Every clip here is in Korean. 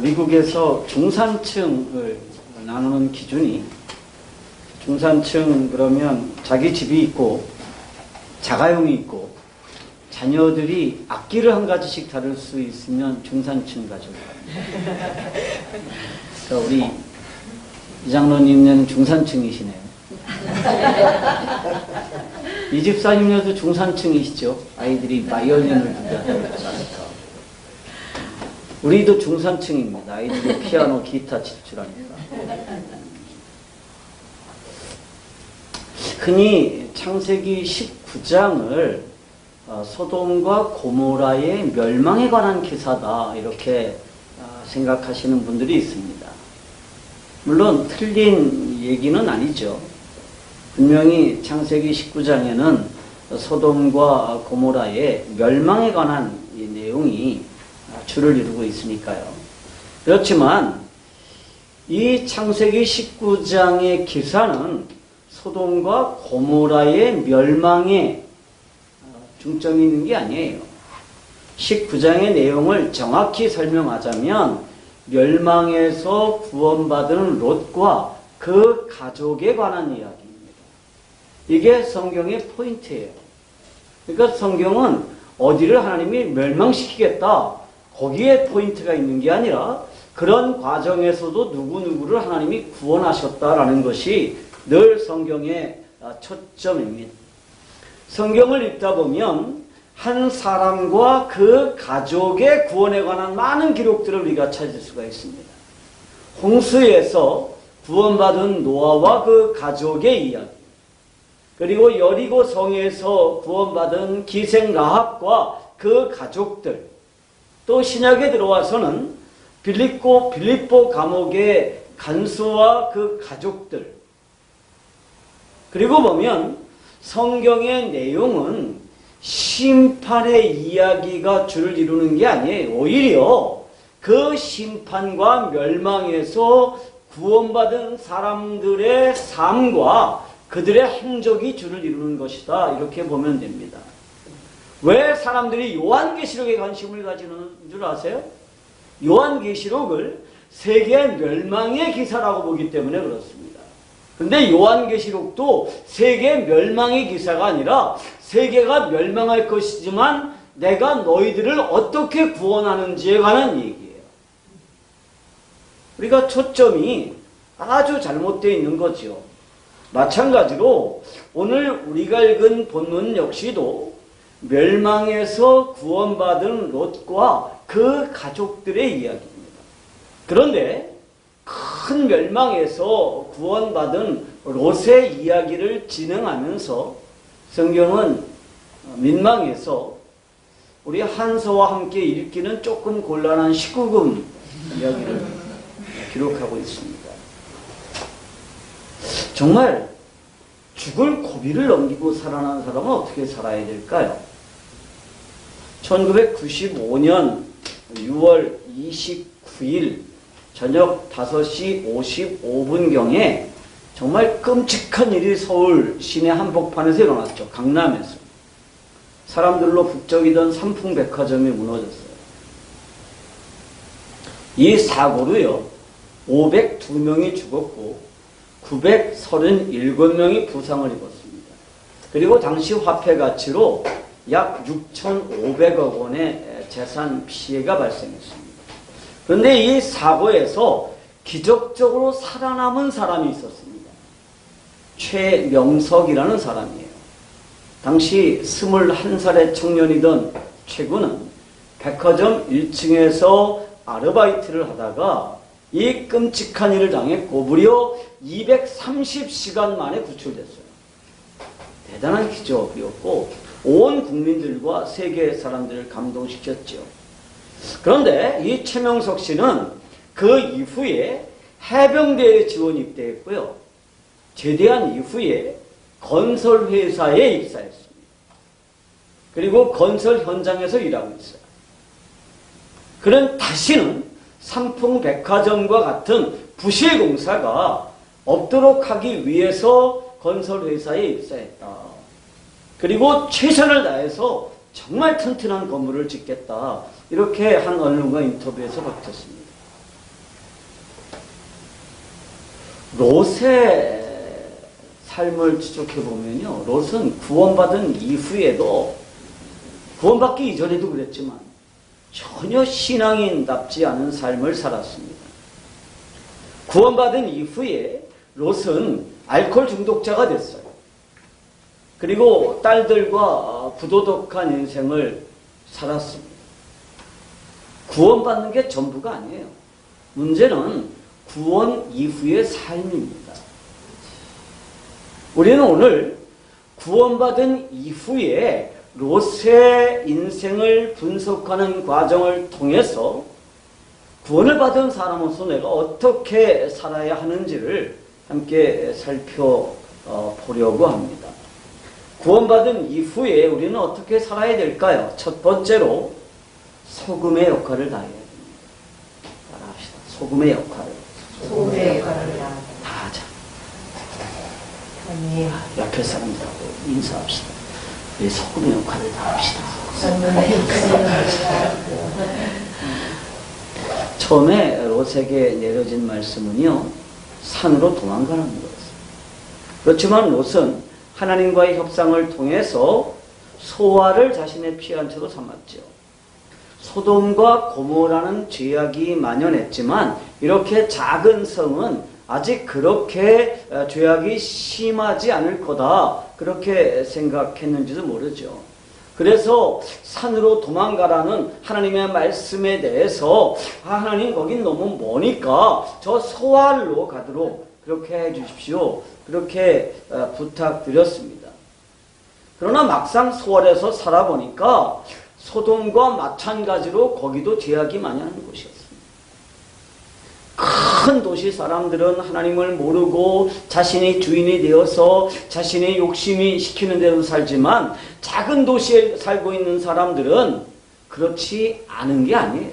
미국에서 중산층을 나누는 기준이, 중산층 그러면 자기 집이 있고 자가용이 있고 자녀들이 악기를 한 가지씩 다룰 수 있으면 중산층 가족. 그러니까 우리 이장로님은 중산층이시네요. 이 집사님도 중산층이시죠. 아이들이 바이올린을 부르니까. 우리도 중산층입니다. 아이들이 피아노, 기타 칠줄하니까. 흔히 창세기 19장을 소돔과 고모라의 멸망에 관한 기사다 이렇게 생각하시는 분들이 있습니다. 물론 틀린 얘기는 아니죠. 분명히 창세기 19장에는 소돔과 고모라의 멸망에 관한 이 내용이 주를 이루고 있으니까요. 그렇지만 이 창세기 19장의 기사는 소돔과 고모라의 멸망에 중점이 있는 게 아니에요. 19장의 내용을 정확히 설명하자면 멸망에서 구원받은 롯과 그 가족에 관한 이야기입니다. 이게 성경의 포인트예요. 그러니까 성경은 어디를 하나님이 멸망시키겠다, 거기에 포인트가 있는 게 아니라 그런 과정에서도 누구누구를 하나님이 구원하셨다라는 것이 늘 성경의 초점입니다. 성경을 읽다 보면 한 사람과 그 가족의 구원에 관한 많은 기록들을 우리가 찾을 수가 있습니다. 홍수에서 구원받은 노아와 그 가족의 이야기, 그리고 여리고 성에서 구원받은 기생 라합과 그 가족들, 또 신약에 들어와서는 빌립보 감옥의 간수와 그 가족들, 그리고 보면 성경의 내용은 심판의 이야기가 주를 이루는 게 아니에요. 오히려 그 심판과 멸망에서 구원받은 사람들의 삶과 그들의 행적이 주를 이루는 것이다, 이렇게 보면 됩니다. 왜 사람들이 요한계시록에 관심을 가지는 줄 아세요? 요한계시록을 세계의 멸망의 기사라고 보기 때문에 그렇습니다. 근데 요한계시록도 세계 멸망의 기사가 아니라 세계가 멸망할 것이지만 내가 너희들을 어떻게 구원하는지에 관한 얘기예요. 우리가 초점이 아주 잘못되어 있는 거죠. 마찬가지로 오늘 우리가 읽은 본문 역시도 멸망에서 구원받은 롯과 그 가족들의 이야기입니다. 그런데 큰 멸망에서 구원받은 롯의 이야기를 진행하면서 성경은 민망해서 우리 한서와 함께 읽기는 조금 곤란한 19금 이야기를 기록하고 있습니다. 정말 죽을 고비를 넘기고 살아난 사람은 어떻게 살아야 될까요? 1995년 6월 29일 저녁 5시 55분경에 정말 끔찍한 일이 서울 시내 한복판에서 일어났죠. 강남에서. 사람들로 북적이던 삼풍백화점이 무너졌어요. 이 사고로요, 502명이 죽었고 937명이 부상을 입었습니다. 그리고 당시 화폐 가치로 약 6,500억 원의 재산 피해가 발생했습니다. 그런데 이 사고에서 기적적으로 살아남은 사람이 있었습니다. 최명석이라는 사람이에요. 당시 21살의 청년이던 최군은 백화점 1층에서 아르바이트를 하다가 이 끔찍한 일을 당했고 무려 230시간 만에 구출됐어요. 대단한 기적이었고 온 국민들과 세계 사람들을 감동시켰죠. 그런데 이 최명석 씨는 그 이후에 해병대에 지원 입대했고요. 제대한 이후에 건설회사에 입사했습니다. 그리고 건설 현장에서 일하고 있어요. 그는 다시는 삼풍백화점과 같은 부실공사가 없도록 하기 위해서 건설회사에 입사했다. 그리고 최선을 다해서 정말 튼튼한 건물을 짓겠다. 이렇게 한 언론과 인터뷰에서 밝혔습니다. 롯의 삶을 추적해보면요, 롯은 구원받은 이후에도, 구원받기 이전에도 그랬지만 전혀 신앙인답지 않은 삶을 살았습니다. 구원받은 이후에 롯은 알코올 중독자가 됐어요. 그리고 딸들과 부도덕한 인생을 살았습니다. 구원받는 게 전부가 아니에요. 문제는 구원 이후의 삶입니다. 우리는 오늘 구원받은 이후에 롯의 인생을 분석하는 과정을 통해서 구원을 받은 사람으로서 내가 어떻게 살아야 하는지를 함께 살펴보려고 합니다. 구원받은 이후에 우리는 어떻게 살아야 될까요? 첫 번째로 소금의 역할을 다해야 됩니다. 따라합시다. 소금의 역할을. 소금의 역할을 다 하자. 아니, 옆에 사람들하고 인사합시다. 우리 소금의 역할을 다 합시다. 처음에 롯에게 내려진 말씀은요, 산으로 도망가는 거였어요. 그렇지만 롯은 하나님과의 협상을 통해서 소아를 자신의 피한 채로 삼았죠. 소돔과 고모라는 죄악이 만연했지만 이렇게 작은 성은 아직 그렇게 죄악이 심하지 않을 거다, 그렇게 생각했는지도 모르죠. 그래서 산으로 도망가라는 하나님의 말씀에 대해서 하나님 거긴 너무 머니까 저 소알로 가도록 그렇게 해 주십시오, 그렇게 부탁드렸습니다. 그러나 막상 소알에서 살아보니까 소돔과 마찬가지로 거기도 죄악이 만연한 곳이었습니다. 큰 도시 사람들은 하나님을 모르고 자신이 주인이 되어서 자신의 욕심이 시키는 대로 살지만 작은 도시에 살고 있는 사람들은 그렇지 않은 게 아니에요.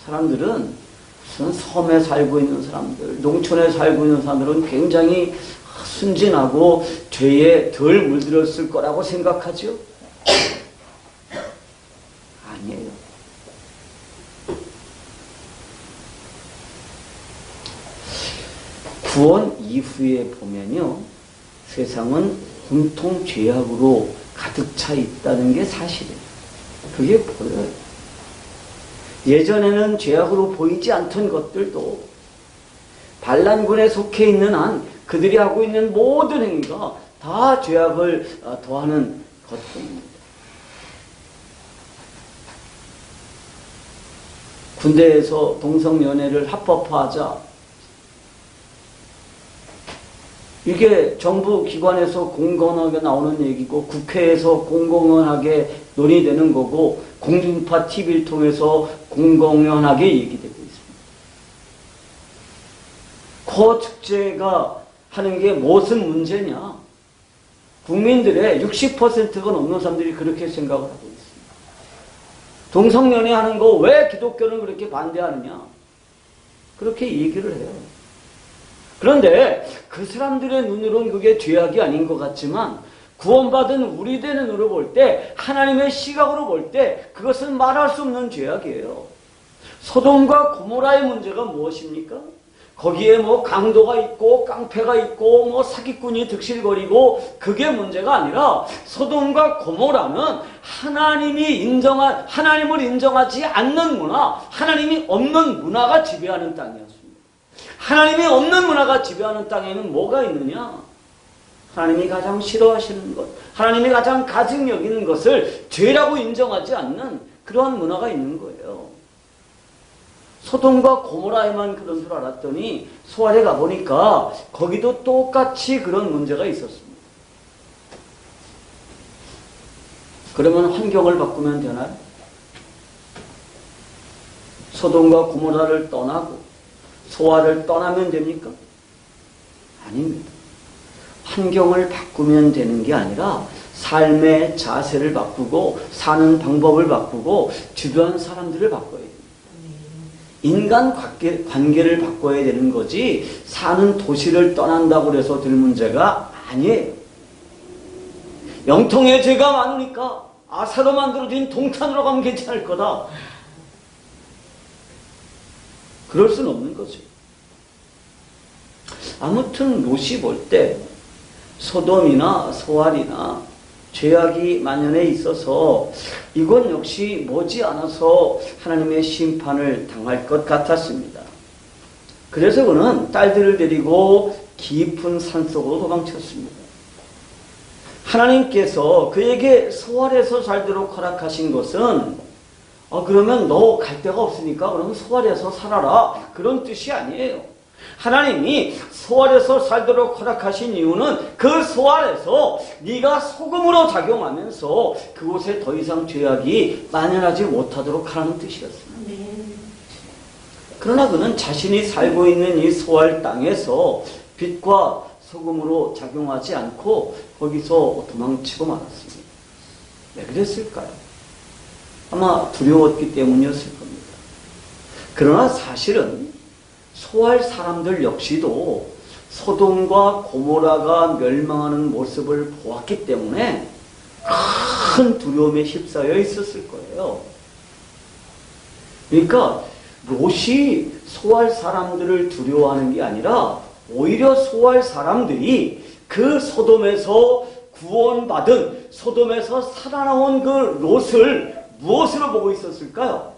사람들은 무슨 섬에 살고 있는 사람들, 농촌에 살고 있는 사람들은 굉장히 순진하고 죄에 덜 물들었을 거라고 생각하죠? 아니에요. 구원 이후에 보면요, 세상은 온통 죄악으로 가득 차 있다는 게 사실이에요. 그게 보여요. 예전에는 죄악으로 보이지 않던 것들도 반란군에 속해 있는 한 그들이 하고 있는 모든 행위가 다 죄악을 더하는 것들입니다. 군대에서 동성연애를 합법화하자, 이게 정부 기관에서 공공하게 나오는 얘기고 국회에서 공공연하게 논의되는 거고 공중파 TV를 통해서 공공연하게 얘기되고 있습니다. 그 축제가 하는 게 무슨 문제냐? 국민들의 60%가 넘는 사람들이 그렇게 생각을 하고 있습니다. 동성연애 하는 거 왜 기독교는 그렇게 반대하느냐? 그렇게 얘기를 해요. 그런데 그 사람들의 눈으로는 그게 죄악이 아닌 것 같지만 구원받은 우리들의 눈으로 볼 때, 하나님의 시각으로 볼 때 그것은 말할 수 없는 죄악이에요. 소돔과 고모라의 문제가 무엇입니까? 거기에 뭐 강도가 있고 깡패가 있고 뭐 사기꾼이 득실거리고 그게 문제가 아니라 소돔과 고모라는 하나님을 인정하지 않는 문화, 하나님이 없는 문화가 지배하는 땅이었습니다. 하나님이 없는 문화가 지배하는 땅에는 뭐가 있느냐? 하나님이 가장 싫어하시는 것, 하나님이 가장 가증 여기는 것을 죄라고 인정하지 않는 그러한 문화가 있는 거예요. 소돔과 고모라에만 그런 줄 알았더니 소알에 가보니까 거기도 똑같이 그런 문제가 있었습니다. 그러면 환경을 바꾸면 되나요? 소돔과 고모라를 떠나고 소알을 떠나면 됩니까? 아닙니다. 환경을 바꾸면 되는 게 아니라 삶의 자세를 바꾸고 사는 방법을 바꾸고 주변 사람들을 바꿔야 됩니다. 인간 관계를 바꿔야 되는 거지 사는 도시를 떠난다고 해서 될 문제가 아니에요. 영통에 죄가 많으니까 아사로 만들어진 동탄으로 가면 괜찮을 거다. 그럴 수는 없는 거죠. 아무튼 롯이 볼 때 소돔이나 소알이나 죄악이 만연해 있어서 이건 역시 머지않아서 하나님의 심판을 당할 것 같았습니다. 그래서 그는 딸들을 데리고 깊은 산속으로 도망쳤습니다. 하나님께서 그에게 소알에서 살도록 허락하신 것은 그러면 너 갈 데가 없으니까 그러면 소알에서 살아라, 그런 뜻이 아니에요. 하나님이 소알에서 살도록 허락하신 이유는 그 소알에서 네가 소금으로 작용하면서 그곳에 더 이상 죄악이 만연하지 못하도록 하라는 뜻이었습니다. 그러나 그는 자신이 살고 있는 이 소알 땅에서 빛과 소금으로 작용하지 않고 거기서 도망치고 말았습니다. 왜 그랬을까요? 아마 두려웠기 때문이었을 겁니다. 그러나 사실은 소알 사람들 역시도 소돔과 고모라가 멸망하는 모습을 보았기 때문에 큰 두려움에 휩싸여 있었을 거예요. 그러니까 롯이 소알 사람들을 두려워하는 게 아니라 오히려 소알 사람들이 그 소돔에서 구원받은, 소돔에서 살아나온 그 롯을 무엇으로 보고 있었을까요?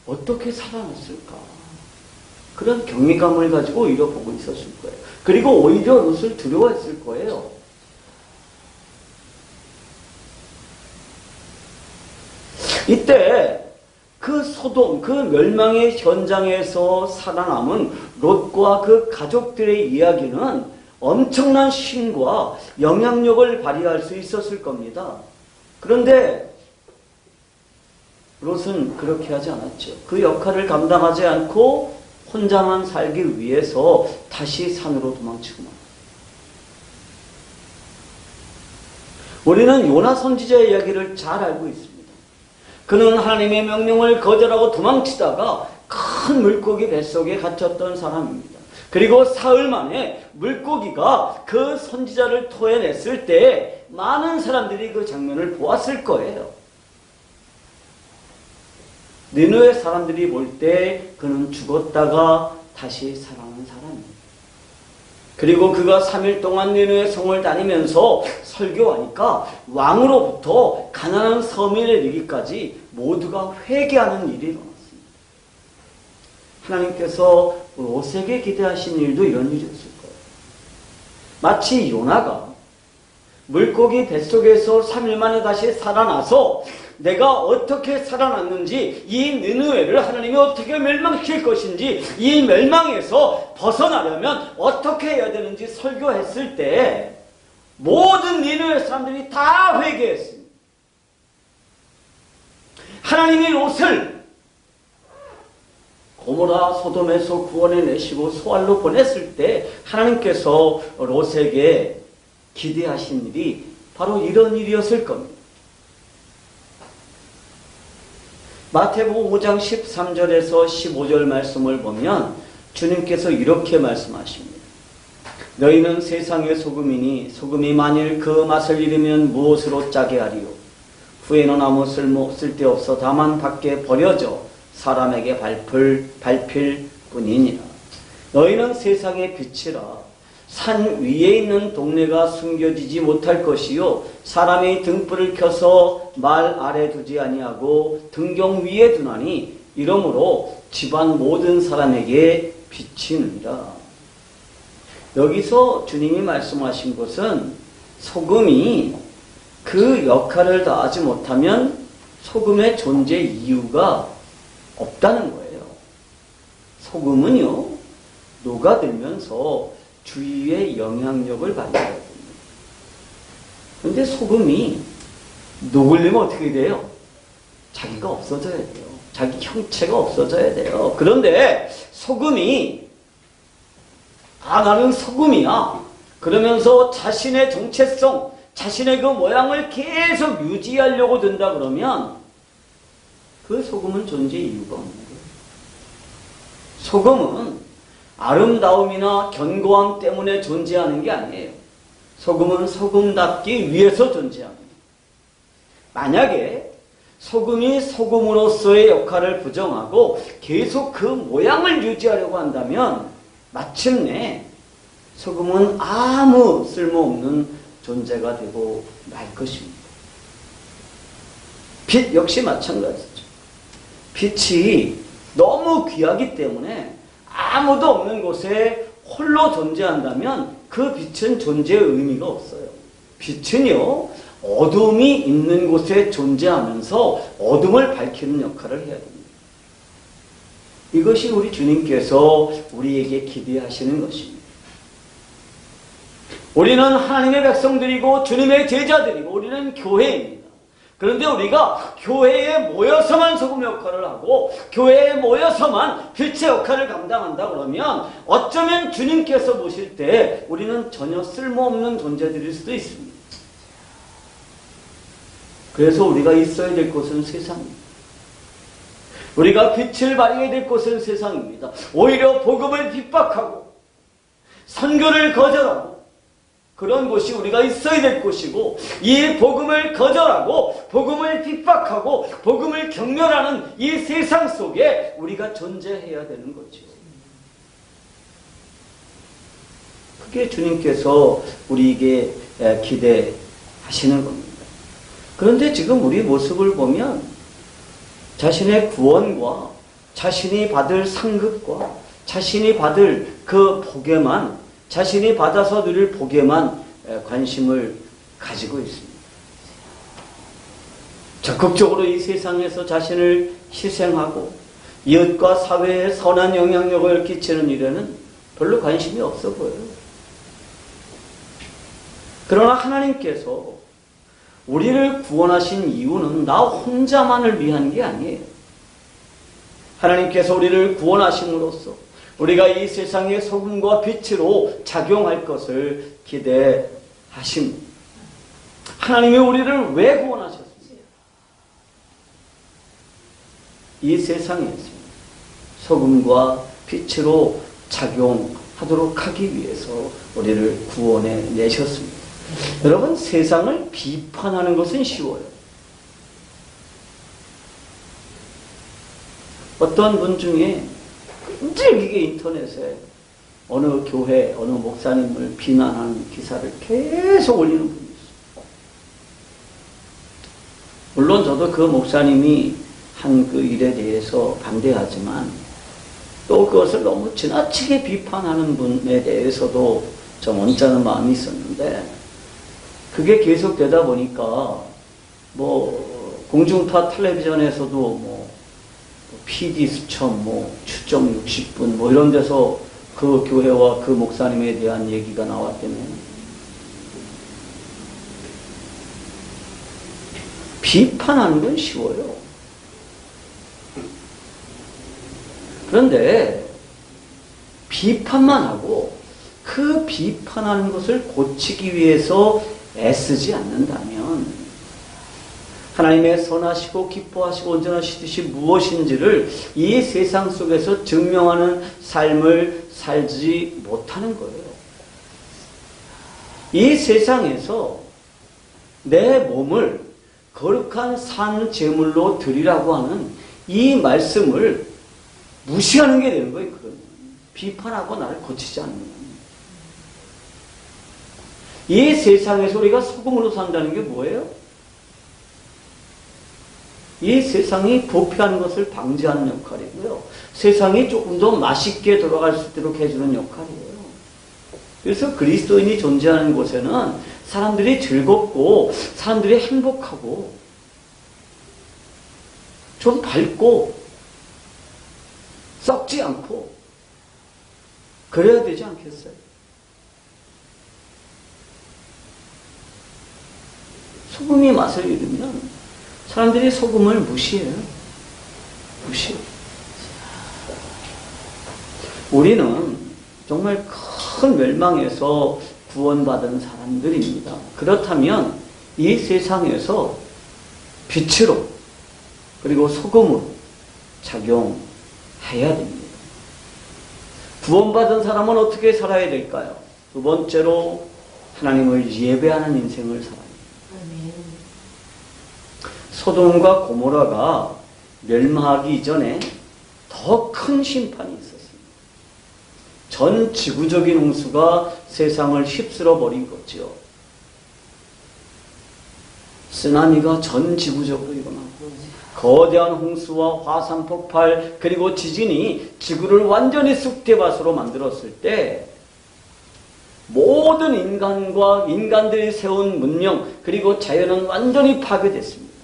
어떻게 살아났을까? 그런 경외감을 가지고 오히려 보고 있었을 거예요. 그리고 오히려 롯을 두려워했을 거예요. 이때 그 소돔, 그 멸망의 현장에서 살아남은 롯과 그 가족들의 이야기는 엄청난 힘과 영향력을 발휘할 수 있었을 겁니다. 그런데 롯은 그렇게 하지 않았죠. 그 역할을 감당하지 않고 혼자만 살기 위해서 다시 산으로 도망치고 말. 우리는 요나 선지자의 이야기를 잘 알고 있습니다. 그는 하나님의 명령을 거절하고 도망치다가 큰 물고기 뱃속에 갇혔던 사람입니다. 그리고 사흘 만에 물고기가 그 선지자를 토해냈을 때 많은 사람들이 그 장면을 보았을 거예요. 니느웨 사람들이 볼 때 그는 죽었다가 다시 살아난 사람입니다. 그리고 그가 3일 동안 니느웨 성을 다니면서 설교하니까 왕으로부터 가난한 서민에 이르기까지 모두가 회개하는 일이 일어났습니다. 하나님께서 롯에게 기대하신 일도 이런 일이었을 거예요. 마치 요나가 물고기 뱃속에서 3일 만에 다시 살아나서 내가 어떻게 살아났는지, 이 니느웨를 하나님이 어떻게 멸망시킬 것인지, 이 멸망에서 벗어나려면 어떻게 해야 되는지 설교했을 때 모든 니느웨 사람들이 다 회개했습니다. 하나님이 롯을 고모라 소돔에서 구원해내시고 소알로 보냈을 때 하나님께서 롯에게 기대하신 일이 바로 이런 일이었을 겁니다. 마태복음 5장 13절에서 15절 말씀을 보면 주님께서 이렇게 말씀하십니다. 너희는 세상의 소금이니 소금이 만일 그 맛을 잃으면 무엇으로 짜게 하리요? 후에는 아무 쓸데없어 다만 밖에 버려져 사람에게 밟힐 뿐이니라. 너희는 세상의 빛이라. 산 위에 있는 동네가 숨겨지지 못할 것이요 사람이 등불을 켜서 말 아래 두지 아니하고 등경 위에 두나니 이러므로 집안 모든 사람에게 비치느니라. 여기서 주님이 말씀하신 것은 소금이 그 역할을 다하지 못하면 소금의 존재 이유가 없다는 거예요. 소금은요 녹아들면서 주위의 영향력을 발휘해야 됩니다. 그런데 소금이 녹으려면 어떻게 돼요? 자기가 없어져야 돼요. 자기 형체가 없어져야 돼요. 그런데 소금이 나는 소금이야 그러면서 자신의 정체성, 자신의 그 모양을 계속 유지하려고 든다 그러면 그 소금은 존재 이유가 없는 거예요. 소금은 아름다움이나 견고함 때문에 존재하는 게 아니에요. 소금은 소금답기 위해서 존재합니다. 만약에 소금이 소금으로서의 역할을 부정하고 계속 그 모양을 유지하려고 한다면 마침내 소금은 아무 쓸모없는 존재가 되고 말 것입니다. 빛 역시 마찬가지죠. 빛이 너무 귀하기 때문에 아무도 없는 곳에 홀로 존재한다면 그 빛은 존재의 의미가 없어요. 빛은요, 어둠이 있는 곳에 존재하면서 어둠을 밝히는 역할을 해야 됩니다. 이것이 우리 주님께서 우리에게 기대하시는 것입니다. 우리는 하나님의 백성들이고 주님의 제자들이고 우리는 교회입니다. 그런데 우리가 교회에 모여서만 소금 역할을 하고 교회에 모여서만 빛의 역할을 감당한다 그러면 어쩌면 주님께서 보실 때 우리는 전혀 쓸모없는 존재들일 수도 있습니다. 그래서 우리가 있어야 될 곳은 세상입니다. 우리가 빛을 발휘해야 될 곳은 세상입니다. 오히려 복음을 핍박하고 선교를 거절하고 그런 곳이 우리가 있어야 될 곳이고, 이 복음을 거절하고 복음을 핍박하고 복음을 경멸하는 이 세상 속에 우리가 존재해야 되는 거죠. 그게 주님께서 우리에게 기대하시는 겁니다. 그런데 지금 우리 모습을 보면 자신의 구원과 자신이 받을 상급과 자신이 받을 그 복에만, 자신이 받아서 누릴 복에만 관심을 가지고 있습니다. 적극적으로 이 세상에서 자신을 희생하고 이웃과 사회에 선한 영향력을 끼치는 일에는 별로 관심이 없어 보여요. 그러나 하나님께서 우리를 구원하신 이유는 나 혼자만을 위한 게 아니에요. 하나님께서 우리를 구원하심으로써 우리가 이 세상의 소금과 빛으로 작용할 것을 기대하십니다. 하나님이 우리를 왜 구원하셨습니까? 이 세상에서 소금과 빛으로 작용하도록 하기 위해서 우리를 구원해 내셨습니다. 여러분, 세상을 비판하는 것은 쉬워요. 어떤 분 중에 끈질기게 인터넷에 어느 교회, 어느 목사님을 비난하는 기사를 계속 올리는 분이 있어요. 물론 저도 그 목사님이 한 그 일에 대해서 반대하지만 또 그것을 너무 지나치게 비판하는 분에 대해서도 좀 언짢은 마음이 있었는데, 그게 계속되다 보니까 뭐 공중파 텔레비전에서도 뭐 PD 수첩, 뭐 추정 60분 뭐 이런 데서 그 교회와 그 목사님에 대한 얘기가 나왔다며. 비판하는 건 쉬워요. 그런데 비판만 하고 그 비판하는 것을 고치기 위해서 애쓰지 않는다면 하나님의 선하시고 기뻐하시고 온전하신 뜻이 무엇인지를 이 세상 속에서 증명하는 삶을 살지 못하는 거예요. 이 세상에서 내 몸을 거룩한 산 제물로 드리라고 하는 이 말씀을 무시하는 게 되는 거예요. 그러면 비판하고 나를 고치지 않는 거예요. 이 세상에서 우리가 소금으로 산다는 게 뭐예요? 이 세상이 부패하는 것을 방지하는 역할이고요. 세상이 조금 더 맛있게 돌아갈 수 있도록 해주는 역할이에요. 그래서 그리스도인이 존재하는 곳에는 사람들이 즐겁고 사람들이 행복하고 좀 밝고 썩지 않고 그래야 되지 않겠어요? 소금이 맛을 잃으면 사람들이 소금을 무시해요. 무시해요. 우리는 정말 큰 멸망에서 구원받은 사람들입니다. 그렇다면 이 세상에서 빛으로 그리고 소금으로 작용해야 됩니다. 구원받은 사람은 어떻게 살아야 될까요? 두 번째로 하나님을 예배하는 인생을 살아야 됩니다. 소돔과 고모라가 멸망하기 이전에 더 큰 심판이 있었습니다. 전 지구적인 홍수가 세상을 휩쓸어 버린 거죠. 쓰나미가 전 지구적으로 일어나고 거대한 홍수와 화산 폭발 그리고 지진이 지구를 완전히 쑥대밭으로 만들었을 때 모든 인간들이 세운 문명 그리고 자연은 완전히 파괴됐습니다.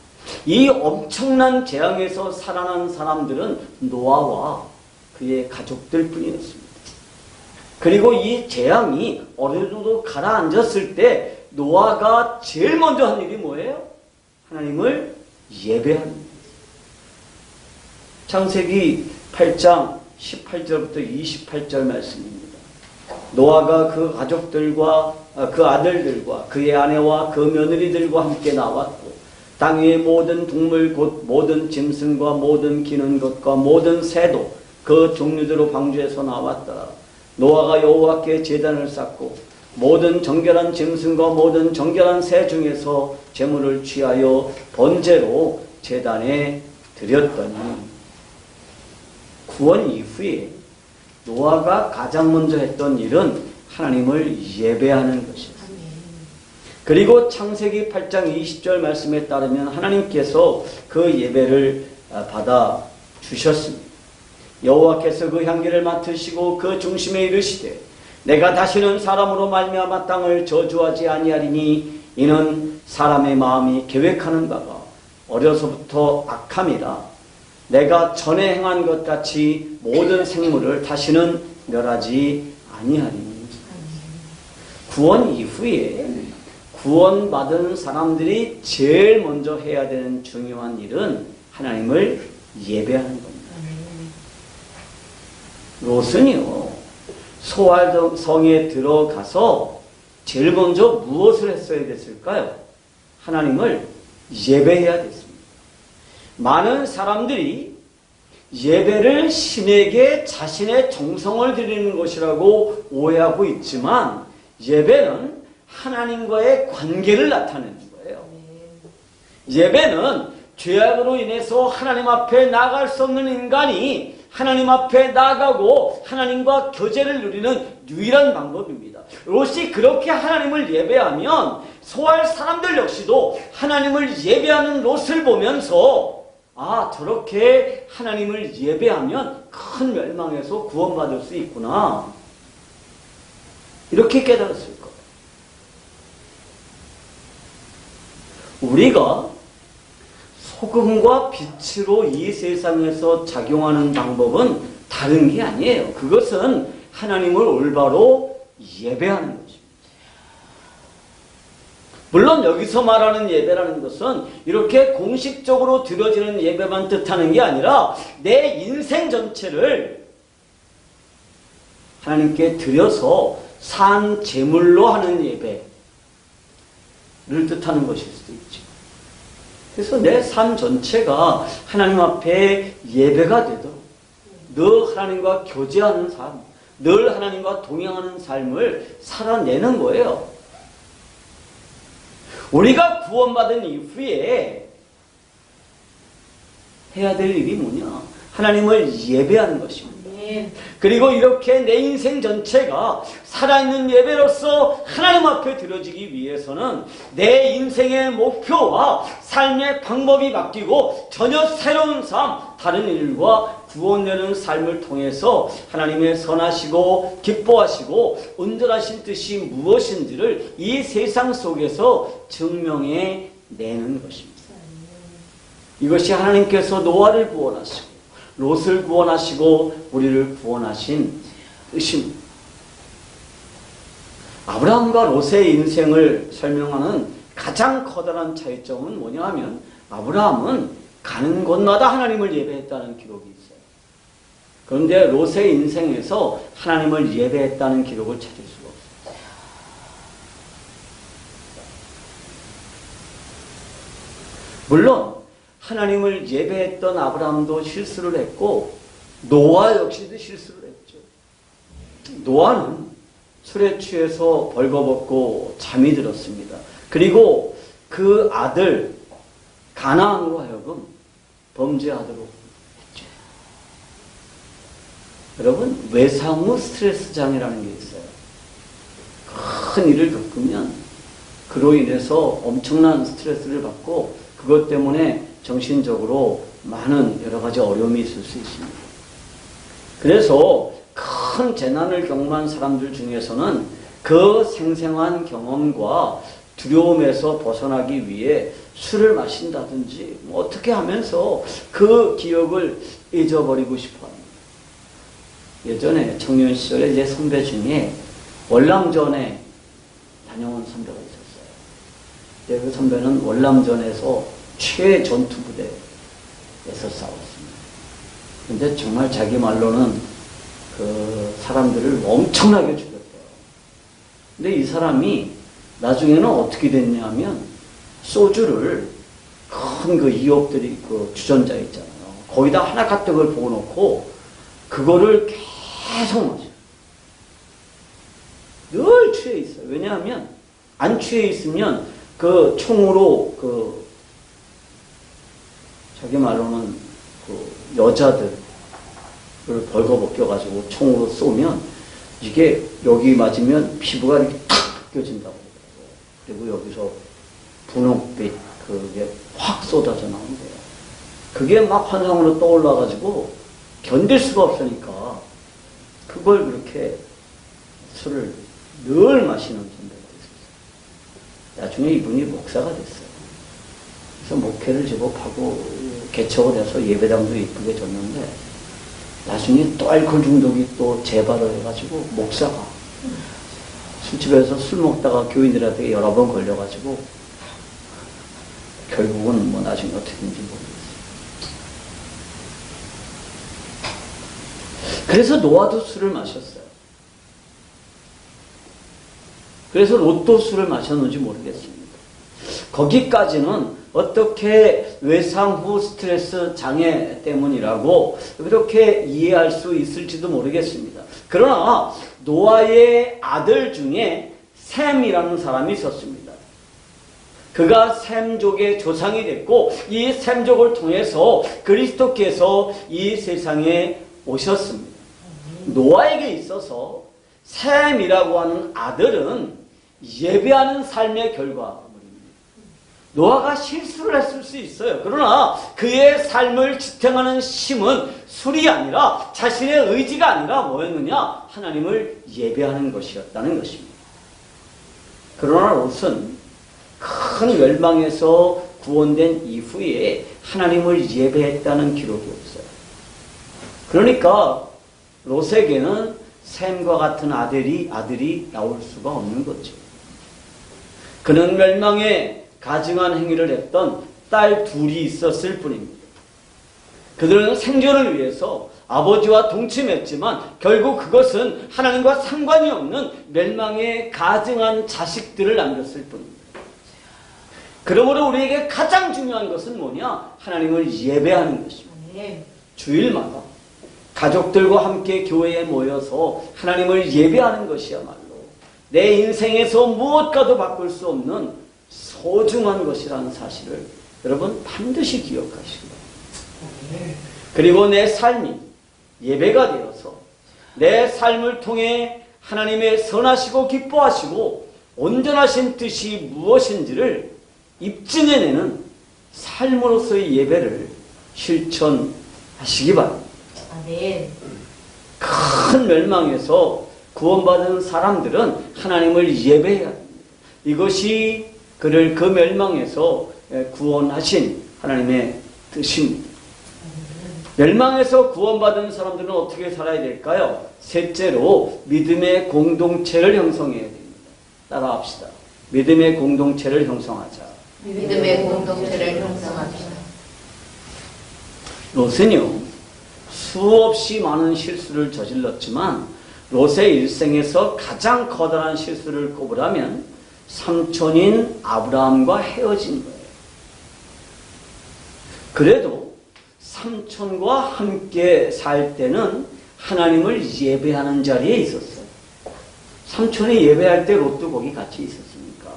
이 엄청난 재앙에서 살아난 사람들은 노아와 그의 가족들 뿐이었습니다. 그리고 이 재앙이 어느 정도 가라앉았을 때 노아가 제일 먼저 한 일이 뭐예요? 하나님을 예배하는 거예요. 창세기 8장 18절부터 28절 말씀입니다. 노아가 그 가족들과 그 아들들과 그의 아내와 그 며느리들과 함께 나왔고 땅 위의 모든 동물 곧 모든 짐승과 모든 기는 것과 모든 새도 그 종류대로 방주에서 나왔더라. 노아가 여호와께 제단을 쌓고 모든 정결한 짐승과 모든 정결한 새 중에서 제물을 취하여 번제로 제단에 드렸더니 구원 이후에 노아가 가장 먼저 했던 일은 하나님을 예배하는 것이었습니다. 그리고 창세기 8장 20절 말씀에 따르면 하나님께서 그 예배를 받아 주셨습니다. 여호와께서 그 향기를 맡으시고 그 중심에 이르시되 내가 다시는 사람으로 말미암아 땅을 저주하지 아니하리니 이는 사람의 마음이 계획하는 바가 어려서부터 악함이라 내가 전에 행한 것 같이 모든 생물을 다시는 멸하지 아니하리니. 구원 이후에 구원받은 사람들이 제일 먼저 해야 되는 중요한 일은 하나님을 예배하는 겁니다. 롯은요 소알성에 들어가서 제일 먼저 무엇을 했어야 됐을까요? 하나님을 예배해야 됐습니다. 많은 사람들이 예배를 신에게 자신의 정성을 드리는 것이라고 오해하고 있지만 예배는 하나님과의 관계를 나타내는 거예요. 예배는 죄악으로 인해서 하나님 앞에 나아갈 수 없는 인간이 하나님 앞에 나아가고 하나님과 교제를 누리는 유일한 방법입니다. 롯이 그렇게 하나님을 예배하면 소알 사람들 역시도 하나님을 예배하는 롯을 보면서 아, 저렇게 하나님을 예배하면 큰 멸망에서 구원받을 수 있구나. 이렇게 깨달았을 거예요. 우리가 소금과 빛으로 이 세상에서 작용하는 방법은 다른 게 아니에요. 그것은 하나님을 올바로 예배하는 것입니다. 물론 여기서 말하는 예배라는 것은 이렇게 공식적으로 드려지는 예배만 뜻하는 게 아니라 내 인생 전체를 하나님께 드려서 산 제물로 하는 예배를 뜻하는 것일 수도 있죠. 그래서 내 삶 전체가 하나님 앞에 예배가 되도록 늘 하나님과 교제하는 삶, 늘 하나님과 동행하는 삶을 살아내는 거예요. 우리가 구원받은 이후에 해야 될 일이 뭐냐? 하나님을 예배하는 것입니다. 그리고 이렇게 내 인생 전체가 살아있는 예배로서 하나님 앞에 드려지기 위해서는 내 인생의 목표와 삶의 방법이 바뀌고 전혀 새로운 삶, 다른 일과 구원되는 삶을 통해서 하나님의 선하시고 기뻐하시고 온전하신 뜻이 무엇인지를 이 세상 속에서 증명해 내는 것입니다. 이것이 하나님께서 노아를 구원하시고 롯을 구원하시고 우리를 구원하신 뜻입니다. 아브라함과 롯의 인생을 설명하는 가장 커다란 차이점은 뭐냐 하면 아브라함은 가는 곳마다 하나님을 예배했다는 기록이 있어요. 그런데 롯의 인생에서 하나님을 예배했다는 기록을 찾을 수가 없어요. 물론 하나님을 예배했던 아브라함도 실수를 했고 노아 역시도 실수를 했죠. 노아는 술에 취해서 벌거벗고 잠이 들었습니다. 그리고 그 아들 가나안으로 하여금 범죄하도록 했죠. 여러분, 외상후 스트레스 장애라는 게 있어요. 큰 일을 겪으면 그로 인해서 엄청난 스트레스를 받고 그것 때문에 정신적으로 많은 여러 가지 어려움이 있을 수 있습니다. 그래서 큰 재난을 경험한 사람들 중에서는 그 생생한 경험과 두려움에서 벗어나기 위해 술을 마신다든지 뭐 어떻게 하면서 그 기억을 잊어버리고 싶어 합니다. 예전에 청년 시절에 제 선배 중에 월남전에 다녀온 선배가 있었어요. 그 선배는 월남전에서 최전투부대에서 싸웠습니다. 근데 정말 자기 말로는 그 사람들을 엄청나게 죽였대요. 근데 이 사람이 나중에는 어떻게 됐냐면 소주를 큰 그 이옥들이 그 주전자 있잖아요. 거기다 하나 가득을 부어놓고 그거를 계속 마셔요. 늘 취해 있어요. 왜냐하면 안 취해 있으면 그 총으로 그 자기 말로는 그 여자들을 벌거벗겨가지고 총으로 쏘면 이게 여기 맞으면 피부가 이렇게 탁 벗겨진다고 그러더라고요. 그리고 여기서 분홍빛 그게 확 쏟아져 나온대요. 그게 막 환상으로 떠올라가지고 견딜 수가 없으니까 그걸 그렇게 술을 늘 마시는 선배가 있었어요. 나중에 이분이 목사가 됐어요. 그래서 목회를 제법하고 개척을 해서 예배당도 이쁘게 줬는데 나중에 또 알코올 중독이 또 재발을 해가지고 목사가 술집에서 술 먹다가 교인들한테 여러 번 걸려가지고 결국은 뭐 나중에 어떻게 된지 모르겠어요. 그래서 노아도 술을 마셨어요. 그래서 롯도 술을 마셨는지 모르겠습니다. 거기까지는 어떻게 외상 후 스트레스 장애 때문이라고 그렇게 이해할 수 있을지도 모르겠습니다. 그러나 노아의 아들 중에 셈이라는 사람이 있었습니다. 그가 셈족의 조상이 됐고 이 셈족을 통해서 그리스도께서 이 세상에 오셨습니다. 노아에게 있어서 셈이라고 하는 아들은 예배하는 삶의 결과물입니다. 노아가 실수를 했을 수 있어요. 그러나 그의 삶을 지탱하는 힘은 술이 아니라 자신의 의지가 아니라 뭐였느냐? 하나님을 예배하는 것이었다는 것입니다. 그러나 롯은 큰 멸망에서 구원된 이후에 하나님을 예배했다는 기록이 없어요. 그러니까 롯에게는 셈과 같은 아들이 나올 수가 없는 거죠. 그는 멸망에 가증한 행위를 했던 딸 둘이 있었을 뿐입니다. 그들은 생존을 위해서 아버지와 동침했지만 결국 그것은 하나님과 상관이 없는 멸망에 가증한 자식들을 남겼을 뿐입니다. 그러므로 우리에게 가장 중요한 것은 뭐냐? 하나님을 예배하는 것입니다. 주일마다 가족들과 함께 교회에 모여서 하나님을 예배하는 것이야말로 내 인생에서 무엇과도 바꿀 수 없는 소중한 것이라는 사실을 여러분 반드시 기억하시기 바랍니다. 그리고 내 삶이 예배가 되어서 내 삶을 통해 하나님의 선하시고 기뻐하시고 온전하신 뜻이 무엇인지를 입증해내는 삶으로서의 예배를 실천하시기 바랍니다. 아멘. 큰 멸망에서 구원받은 사람들은 하나님을 예배해야 합니다. 이것이 그를 그 멸망에서 구원하신 하나님의 뜻입니다. 멸망에서 구원받은 사람들은 어떻게 살아야 될까요? 셋째로 믿음의 공동체를 형성해야 됩니다. 따라합시다. 믿음의 공동체를 형성하자. 믿음의 공동체를 형성합시다. 롯은요, 수없이 많은 실수를 저질렀지만 롯의 일생에서 가장 커다란 실수를 꼽으라면 삼촌인 아브라함과 헤어진 거예요. 그래도 삼촌과 함께 살 때는 하나님을 예배하는 자리에 있었어요. 삼촌이 예배할 때 롯도 거기 같이 있었습니까?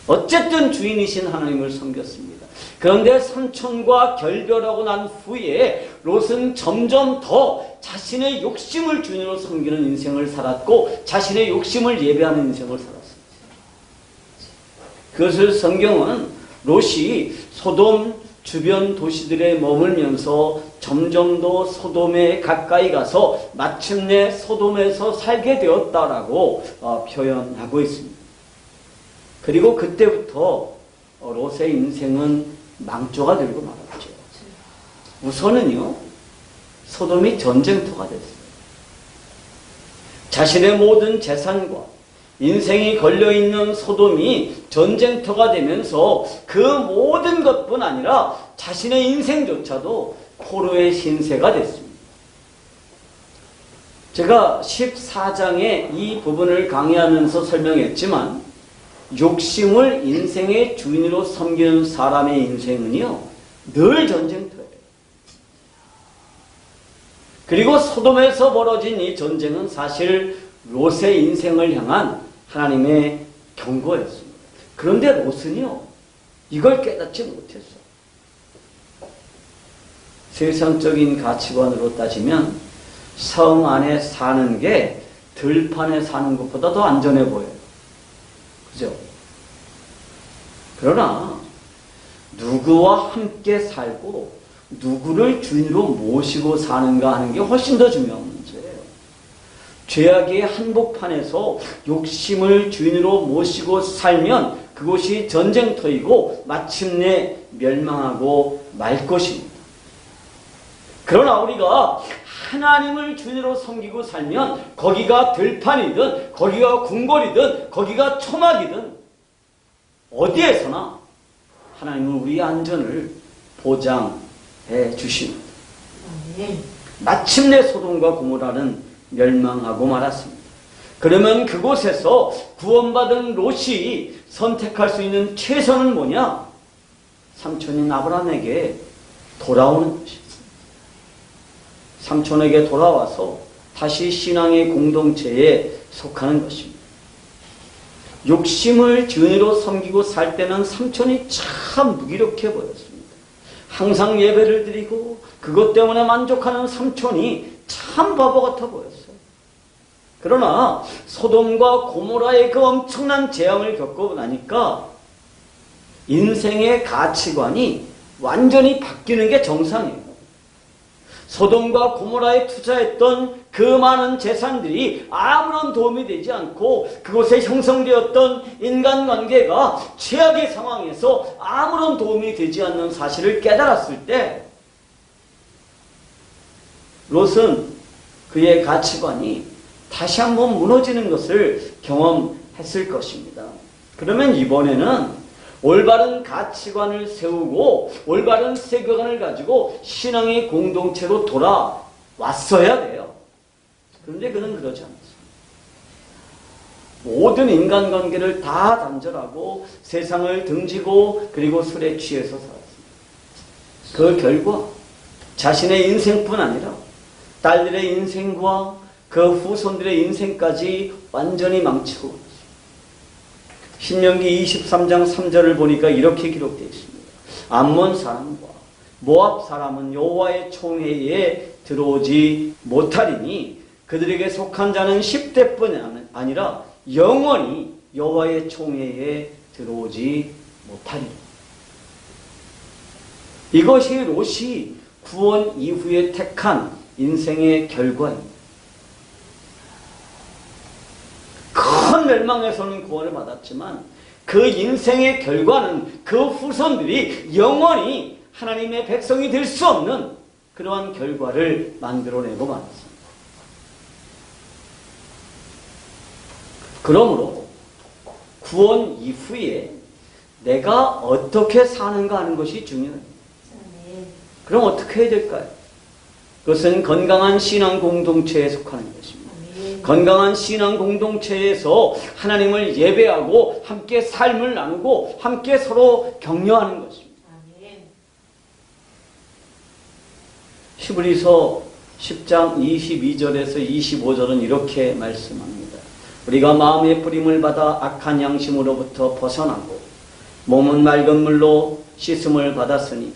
어쨌든 주인이신 하나님을 섬겼습니다. 그런데 삼촌과 결별하고 난 후에 롯은 점점 더 자신의 욕심을 주인으로 섬기는 인생을 살았고 자신의 욕심을 예배하는 인생을 살았습니다. 그것을 성경은 롯이 소돔 주변 도시들에 머물면서 점점 더 소돔에 가까이 가서 마침내 소돔에서 살게 되었다라고 표현하고 있습니다. 그리고 그때부터 롯의 인생은 망조가 되고 말았죠. 우선은요, 소돔이 전쟁터가 됐어요. 자신의 모든 재산과 인생이 걸려있는 소돔이 전쟁터가 되면서 그 모든 것뿐 아니라 자신의 인생조차도 포로의 신세가 됐습니다. 제가 14장에 이 부분을 강의하면서 설명했지만 욕심을 인생의 주인으로 섬기는 사람의 인생은요, 늘 전쟁터예요. 그리고 소돔에서 벌어진 이 전쟁은 사실 롯의 인생을 향한 하나님의 경고였습니다. 그런데 롯은요, 이걸 깨닫지 못했어요. 세상적인 가치관으로 따지면 성 안에 사는 게 들판에 사는 것보다 더 안전해 보여요. 그죠? 그러나 누구와 함께 살고 누구를 주인으로 모시고 사는가 하는 게 훨씬 더 중요한 문제예요. 죄악의 한복판에서 욕심을 주인으로 모시고 살면 그곳이 전쟁터이고 마침내 멸망하고 말 것입니다. 그러나 우리가 하나님을 주인으로 섬기고 살면 거기가 들판이든 거기가 궁궐이든 거기가 초막이든 어디에서나 하나님은 우리의 안전을 보장해 주십니다. 마침내 소돔과 고모라는 멸망하고 말았습니다. 그러면 그곳에서 구원받은 롯이 선택할 수 있는 최선은 뭐냐? 삼촌인 아브라함에게 돌아오는 것입니다. 삼촌에게 돌아와서 다시 신앙의 공동체에 속하는 것입니다. 욕심을 주인으로 섬기고 살 때는 삼촌이 참 무기력해 보였습니다. 항상 예배를 드리고 그것 때문에 만족하는 삼촌이 참 바보 같아 보였어요. 그러나 소돔과 고모라의 그 엄청난 재앙을 겪고 나니까 인생의 가치관이 완전히 바뀌는 게 정상이에요. 소돔과 고모라에 투자했던 그 많은 재산들이 아무런 도움이 되지 않고 그곳에 형성되었던 인간관계가 최악의 상황에서 아무런 도움이 되지 않는 사실을 깨달았을 때 롯은 그의 가치관이 다시 한번 무너지는 것을 경험했을 것입니다. 그러면 이번에는 올바른 가치관을 세우고 올바른 세계관을 가지고 신앙의 공동체로 돌아왔어야 돼요. 그런데 그는 그러지 않았어요. 모든 인간관계를 다 단절하고 세상을 등지고 그리고 술에 취해서 살았습니다. 그 결과 자신의 인생뿐 아니라 딸들의 인생과 그 후손들의 인생까지 완전히 망치고 있습니다. 신명기 23장 3절을 보니까 이렇게 기록되어 있습니다. 암몬 사람과 모압 사람은 여호와의 총회에 들어오지 못하리니 그들에게 속한 자는 10대뿐 아니라 영원히 여호와의 총회에 들어오지 못하리라. 이것이 롯이 구원 이후에 택한 인생의 결과입니다. 큰 멸망에서는 구원을 받았지만 그 인생의 결과는 그 후손들이 영원히 하나님의 백성이 될 수 없는 그러한 결과를 만들어내고 말았습니다. 그러므로 구원 이후에 내가 어떻게 사는가 하는 것이 중요합니다. 그럼 어떻게 해야 될까요? 그것은 건강한 신앙 공동체에 속하는 것입니다. 건강한 신앙 공동체에서 하나님을 예배하고 함께 삶을 나누고 함께 서로 격려하는 것입니다. 히브리서 10장 22절에서 25절은 이렇게 말씀합니다. 우리가 마음의 뿌림을 받아 악한 양심으로부터 벗어나고 몸은 맑은 물로 씻음을 받았으니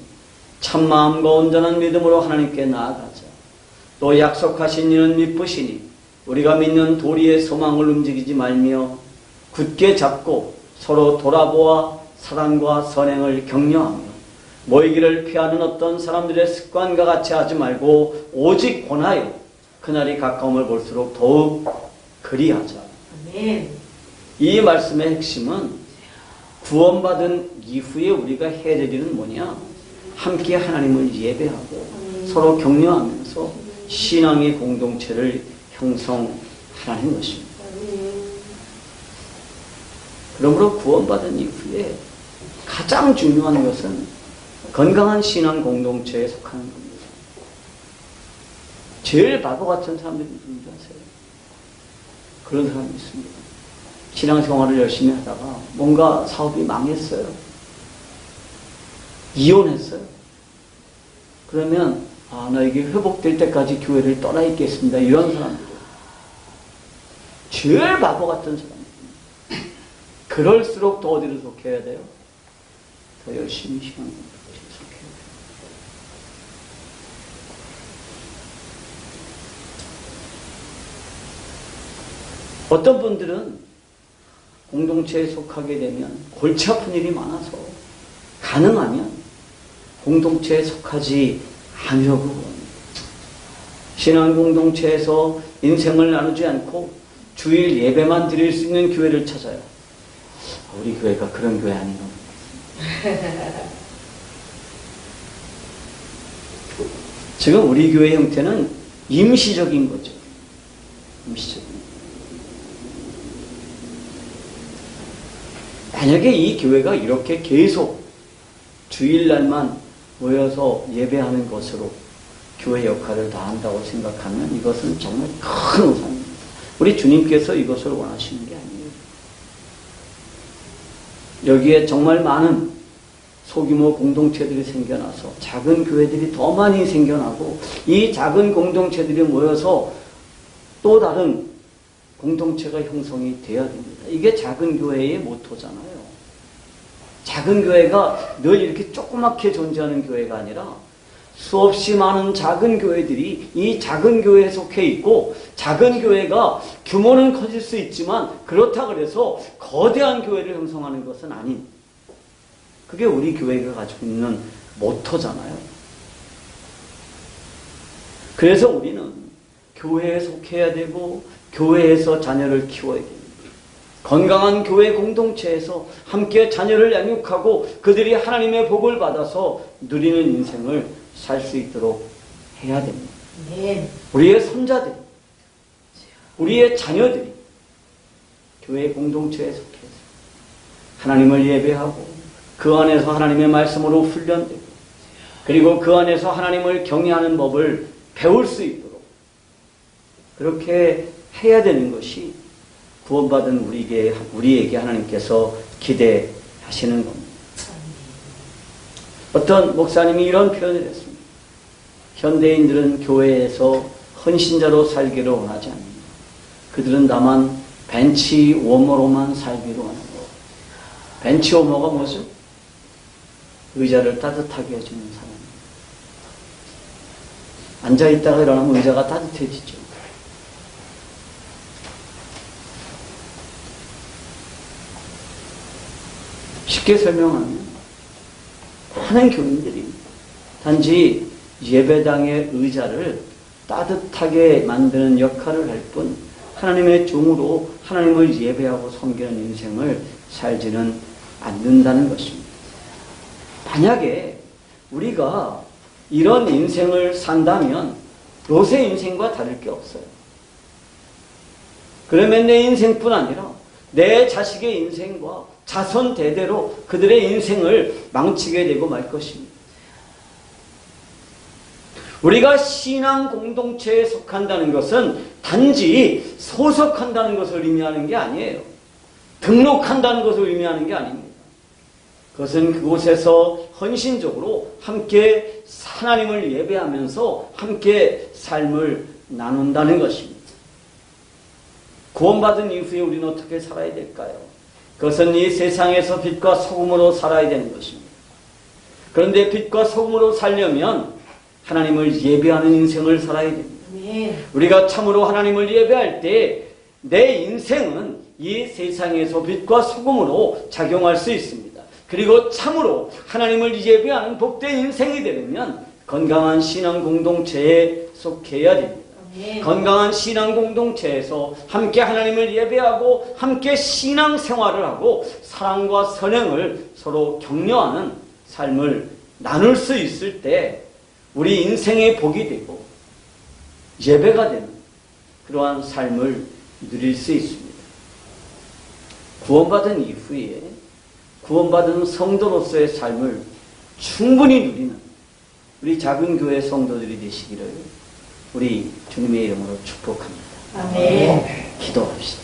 참마음과 온전한 믿음으로 하나님께 나아가자. 또 약속하신 이는 미쁘시니 우리가 믿는 도리의 소망을 움직이지 말며 굳게 잡고 서로 돌아보아 사랑과 선행을 격려하며 모이기를 피하는 어떤 사람들의 습관과 같이 하지 말고 오직 권하여 그날이 가까움을 볼수록 더욱 그리하자. 아멘. 이 말씀의 핵심은 구원받은 이후에 우리가 해야 될 일은 뭐냐? 함께 하나님을 예배하고 서로 격려하면서 신앙의 공동체를 형성하는 것입니다. 그러므로 구원받은 이후에 가장 중요한 것은 건강한 신앙 공동체에 속하는 겁니다. 제일 바보 같은 사람들이 누군지 아세요? 그런 사람이 있습니다. 신앙생활을 열심히 하다가 뭔가 사업이 망했어요. 이혼했어요. 그러면 나 이게 회복될 때까지 교회를 떠나 있겠습니다. 이런 사람들. 제일 바보 같은 사람. 그럴수록 더 어디를 속해야 돼요? 더 열심히 신앙을 속해야 돼요. 어떤 분들은 공동체에 속하게 되면 골치 아픈 일이 많아서 가능하면 공동체에 속하지 않으려고 합니다. 신앙 공동체에서 인생을 나누지 않고 주일 예배만 드릴 수 있는 교회를 찾아요. 우리 교회가 그런 교회 아닌가. 지금 우리 교회 형태는 임시적인 거죠. 임시적인. 만약에 이 교회가 이렇게 계속 주일날만 모여서 예배하는 것으로 교회 역할을 다한다고 생각하면 이것은 정말 큰 오산입니다. 우리 주님께서 이것을 원하시는 게 아니에요. 여기에 정말 많은 소규모 공동체들이 생겨나서 작은 교회들이 더 많이 생겨나고 이 작은 공동체들이 모여서 또 다른 공동체가 형성이 되어야 됩니다. 이게 작은 교회의 모토잖아요. 작은 교회가 늘 이렇게 조그맣게 존재하는 교회가 아니라 수없이 많은 작은 교회들이 이 작은 교회에 속해 있고 작은 교회가 규모는 커질 수 있지만 그렇다고 해서 거대한 교회를 형성하는 것은 아닌 그게 우리 교회가 가지고 있는 모토잖아요. 그래서 우리는 교회에 속해야 되고 교회에서 자녀를 키워야 됩니다. 건강한 교회 공동체에서 함께 자녀를 양육하고 그들이 하나님의 복을 받아서 누리는 인생을 살 수 있도록 해야 됩니다. 네. 우리의 손자들이, 우리의 자녀들이 교회 공동체에 속해서 하나님을 예배하고 그 안에서 하나님의 말씀으로 훈련되고 그리고 그 안에서 하나님을 경외하는 법을 배울 수 있도록 그렇게 해야 되는 것이 구원받은 우리에게 하나님께서 기대하시는 겁니다. 어떤 목사님이 이런 표현을 했습니다. 현대인들은 교회에서 헌신자로 살기를 원하지 않는다. 그들은 다만 벤치 워머로만 살기를 원한다. 벤치 워머가 뭐죠? 의자를 따뜻하게 해주는 사람. 앉아있다가 일어나면 의자가 따뜻해지죠. 쉽게 설명하면 많은 교인들이 단지 예배당의 의자를 따뜻하게 만드는 역할을 할 뿐 하나님의 종으로 하나님을 예배하고 섬기는 인생을 살지는 않는다는 것입니다. 만약에 우리가 이런 인생을 산다면 롯의 인생과 다를 게 없어요. 그러면 내 인생뿐 아니라 내 자식의 인생과 자손 대대로 그들의 인생을 망치게 되고 말 것입니다. 우리가 신앙 공동체에 속한다는 것은 단지 소속한다는 것을 의미하는 게 아니에요. 등록한다는 것을 의미하는 게 아닙니다. 그것은 그곳에서 헌신적으로 함께 하나님을 예배하면서 함께 삶을 나눈다는 것입니다. 구원받은 이후에 우리는 어떻게 살아야 될까요? 그것은 이 세상에서 빛과 소금으로 살아야 되는 것입니다. 그런데 빛과 소금으로 살려면 하나님을 예배하는 인생을 살아야 됩니다. 아멘. 우리가 참으로 하나님을 예배할 때 내 인생은 이 세상에서 빛과 소금으로 작용할 수 있습니다. 그리고 참으로 하나님을 예배하는 복된 인생이 되려면 건강한 신앙 공동체에 속해야 됩니다. 아멘. 건강한 신앙 공동체에서 함께 하나님을 예배하고 함께 신앙 생활을 하고 사랑과 선행을 서로 격려하는 삶을 나눌 수 있을 때 우리 인생의 복이 되고 예배가 되는 그러한 삶을 누릴 수 있습니다. 구원받은 이후에 구원받은 성도로서의 삶을 충분히 누리는 우리 작은 교회 성도들이 되시기를 우리 주님의 이름으로 축복합니다. 아멘. 기도합시다.